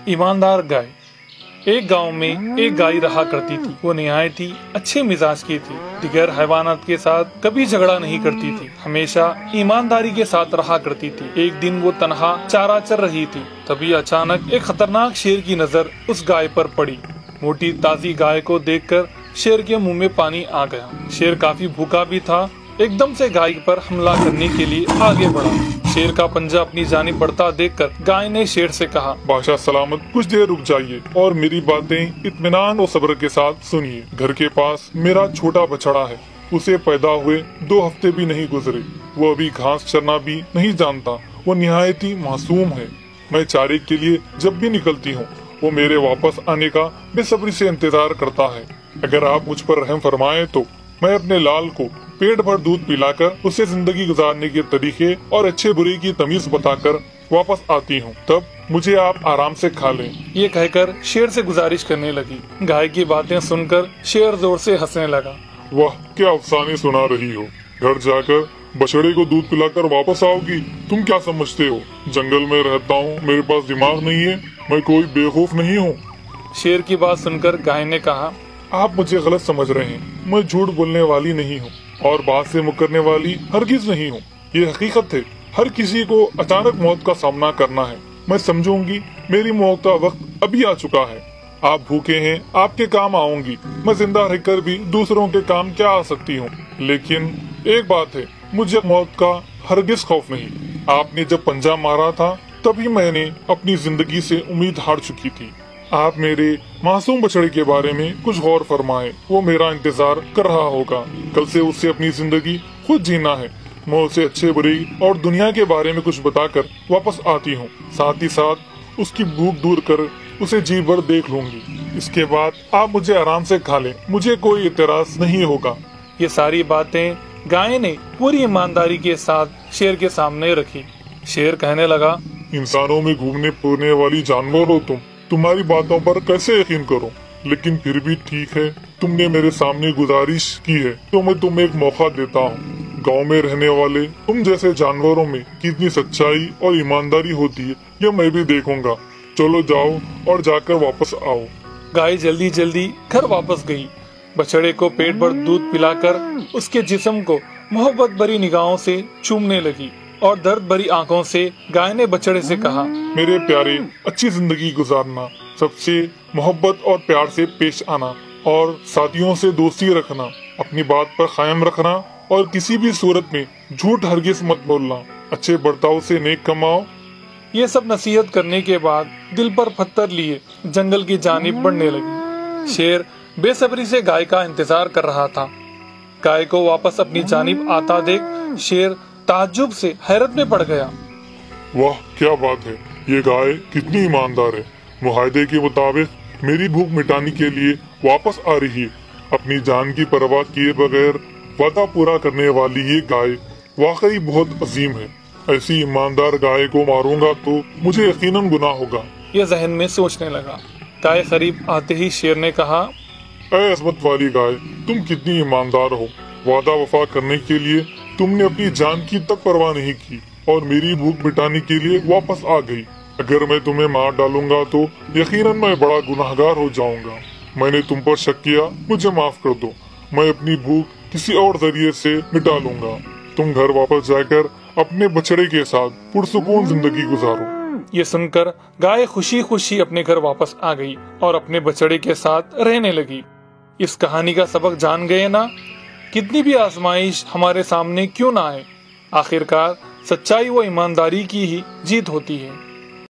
ईमानदार गाय। एक गांव में एक गाय रहा करती थी। वो निहायत ही अच्छे मिजाज की थी। दिगर हैवानात के साथ कभी झगड़ा नहीं करती थी, हमेशा ईमानदारी के साथ रहा करती थी। एक दिन वो तनहा चारा चर रही थी, तभी अचानक एक खतरनाक शेर की नजर उस गाय पर पड़ी। मोटी ताजी गाय को देखकर शेर के मुंह में पानी आ गया। शेर काफी भूखा भी था। एकदम से गाय पर हमला करने के लिए आगे बढ़ा। शेर का पंजा अपनी जानिब बढ़ता देखकर गाय ने शेर से कहा, बादशाह सलामत, कुछ देर रुक जाइए और मेरी बातें इत्मीनान और सब्र के साथ सुनिए। घर के पास मेरा छोटा बछड़ा है। उसे पैदा हुए 2 हफ्ते भी नहीं गुजरे। वो अभी घास चरना भी नहीं जानता। वो निहायत ही मासूम है। मैं चारे के लिए जब भी निकलती हूँ, वो मेरे वापस आने का बेसब्री से इंतजार करता है। अगर आप मुझ पर रहम फरमाएं तो मैं अपने लाल को पेट भर दूध पिलाकर उसे जिंदगी गुजारने के तरीके और अच्छे बुरे की तमीज बताकर वापस आती हूँ। तब मुझे आप आराम से खा लें। ये कहकर शेर से गुजारिश करने लगी। गाय की बातें सुनकर शेर जोर से हंसने लगा। वाह, क्या अफसाने सुना रही हो। घर जाकर बछड़े को दूध पिलाकर वापस आओगी? तुम क्या समझते हो, जंगल में रहता हूँ, मेरे पास दिमाग नहीं है? मैं कोई बेवकूफ नहीं हूँ। शेर की बात सुनकर गाय ने कहा, आप मुझे गलत समझ रहे हैं। मैं झूठ बोलने वाली नहीं हूँ और बात से मुकरने वाली हरगिज नहीं हूँ। ये हकीकत है। हर किसी को अचानक मौत का सामना करना है। मैं समझूंगी मेरी मौत का वक्त अभी आ चुका है। आप भूखे हैं, आपके काम आऊंगी। मैं जिंदा रहकर भी दूसरों के काम क्या आ सकती हूँ। लेकिन एक बात है, मुझे मौत का हरगिज खौफ नहीं। आपने जब पंजा मारा था तभी मैंने अपनी जिंदगी से उम्मीद हार चुकी थी। आप मेरे मासूम बछड़े के बारे में कुछ गौर फरमाएं। वो मेरा इंतजार कर रहा होगा। कल से उसे अपनी जिंदगी खुद जीना है। मैं उसे अच्छे बुरे और दुनिया के बारे में कुछ बताकर वापस आती हूँ। साथ ही साथ उसकी भूख दूर कर उसे जी भर देख लूंगी। इसके बाद आप मुझे आराम से खा लें। मुझे कोई इतराज नहीं होगा। ये सारी बातें गाय ने पूरी ईमानदारी के साथ शेर के सामने रखी। शेर कहने लगा, इंसानों में घूमने फिरने वाली जानवर हो तुम। तुम्हारी बातों पर कैसे यकीन करूं? लेकिन फिर भी ठीक है, तुमने मेरे सामने गुजारिश की है तो मैं तुम्हें एक मौका देता हूं। गांव में रहने वाले तुम जैसे जानवरों में कितनी सच्चाई और ईमानदारी होती है, ये मैं भी देखूंगा। चलो जाओ और जाकर वापस आओ। गाय जल्दी जल्दी घर वापस गई। बछड़े को पेट भर दूध पिलाकर उसके जिस्म को मोहब्बत भरी निगाहों से चूमने लगी और दर्द भरी आंखों से गाय ने बछड़े से कहा, मेरे प्यारे, अच्छी जिंदगी गुजारना, सबसे मोहब्बत और प्यार से पेश आना और साथियों से दोस्ती रखना, अपनी बात पर कायम रखना और किसी भी सूरत में झूठ हरगिज मत बोलना, अच्छे बर्ताव से नेक कमाओ। ये सब नसीहत करने के बाद दिल पर पत्थर लिए जंगल की जानिब बढ़ने लगी। शेर बेसब्री से गाय का इंतजार कर रहा था। गाय को वापस अपनी जानिब आता देख शेर ताज्जुब से हैरत में पड़ गया। वाह, क्या बात है। ये गाय कितनी ईमानदार है। मुआहदे के मुताबिक मेरी भूख मिटाने के लिए वापस आ रही है। अपनी जान की परवाह किए बगैर वादा पूरा करने वाली ये गाय वाकई बहुत अजीम है। ऐसी ईमानदार गाय को मारूंगा तो मुझे यकीनन गुनाह होगा। ये जहन में सोचने लगा। गाय करीब आते ही शेर ने कहा, ऐ अज़मत वाली गाय, तुम कितनी ईमानदार हो। वादा वफा करने के लिए तुमने अपनी जान की तक परवाह नहीं की और मेरी भूख मिटाने के लिए वापस आ गई। अगर मैं तुम्हें मार डालूंगा तो यकीनन मैं बड़ा गुनाहगार हो जाऊंगा। मैंने तुम पर शक किया, मुझे माफ कर दो। मैं अपनी भूख किसी और जरिए से मिटा लूंगा। तुम घर वापस जाकर अपने बछड़े के साथ पुरसुकून जिंदगी गुजारो। ये सुनकर गाय खुशी खुशी अपने घर वापस आ गई और अपने बछड़े के साथ रहने लगी। इस कहानी का सबक जान गए ना? कितनी भी आजमाइश हमारे सामने क्यों ना आए, आखिरकार सच्चाई व ईमानदारी की ही जीत होती है।